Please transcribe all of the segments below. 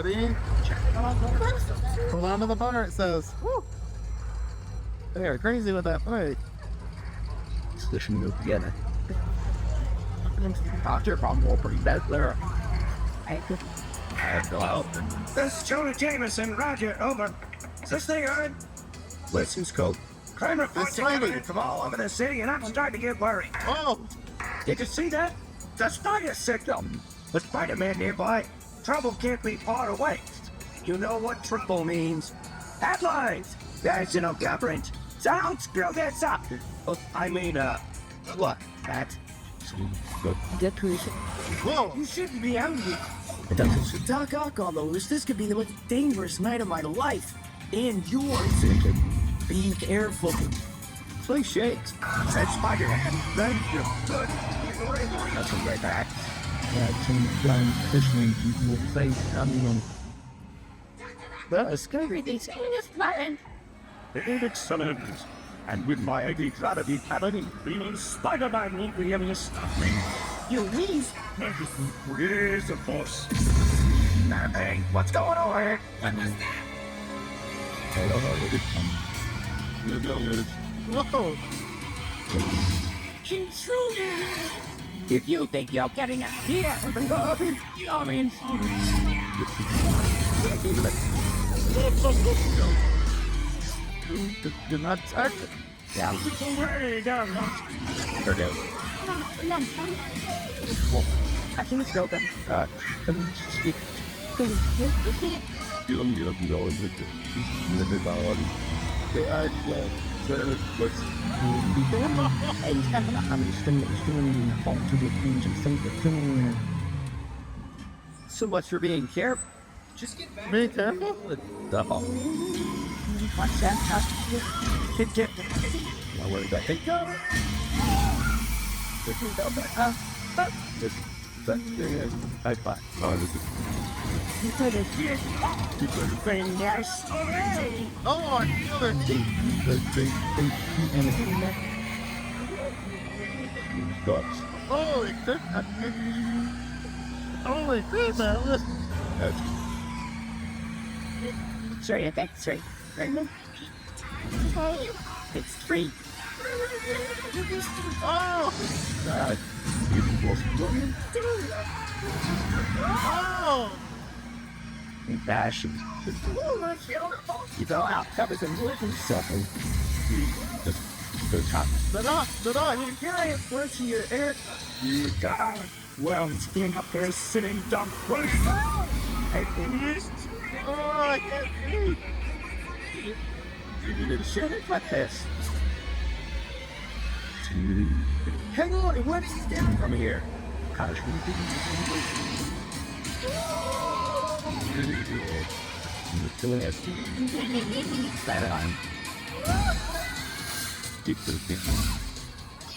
Ready? Hold on to the bar, it says. Woo! They are crazy with that fight. Let's move together. Doctor probably pretty bad there. Hello. This is Jonah Jameson, Roger, over. Is this thing on? Listen, Scope. Crime reports This are coming lady. in from all over the city, and I'm starting to get worried. Oh! Did you see that? The spider signal. The Spiderman nearby. Trouble can't be far away. You know what triple means. Headlines. National government. Sound screw this up. I mean, what? That. Whoa! You shouldn't be angry. Doc Ock on the loose, this could be the most dangerous night of my life. And yours. Be careful. Cliches. Said Spider-Man. Thank you. Good. That's a great act. Some fishing will say something. That's Discovery these heinous plans. Excellent. And with my anti-gravity cannon, the Spider-Man won't be able to stop me. You leave. Yes, of course. Nothing. What's going on here? whoa! Intruder. If you think you're getting out here, you're in. Do not touch it. Yeah. Way down. Forget. I think it's open. So much for being careful. Just get back. Be careful. Watch that. Now where did I think? High five. Yes. Oh, I feel it. Holy crap. Holy crap, man. Sorry, that's right. It's free. Oh! Oh! Fashion. You go out, covers and living something. The top. The dog. Giant first year, Eric. You got well, being up there sitting dumb. Oh, I can't see. You did shit like this. Hang on, what is he doing From here.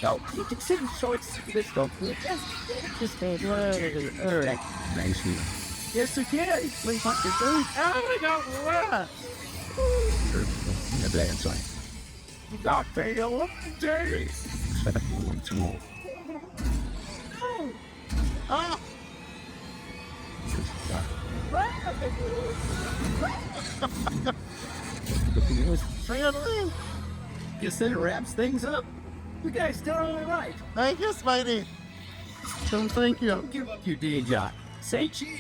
So, You can sit in shorts. let's go. Just stay Nice. Yes, you can. Please watch your food. I don't want. The bland sign. Not fail day. Oh! Finally! Guess it wraps things up. You guys still all right. Thank you, Spidey. So thank you. Give up your day job. Say cheese.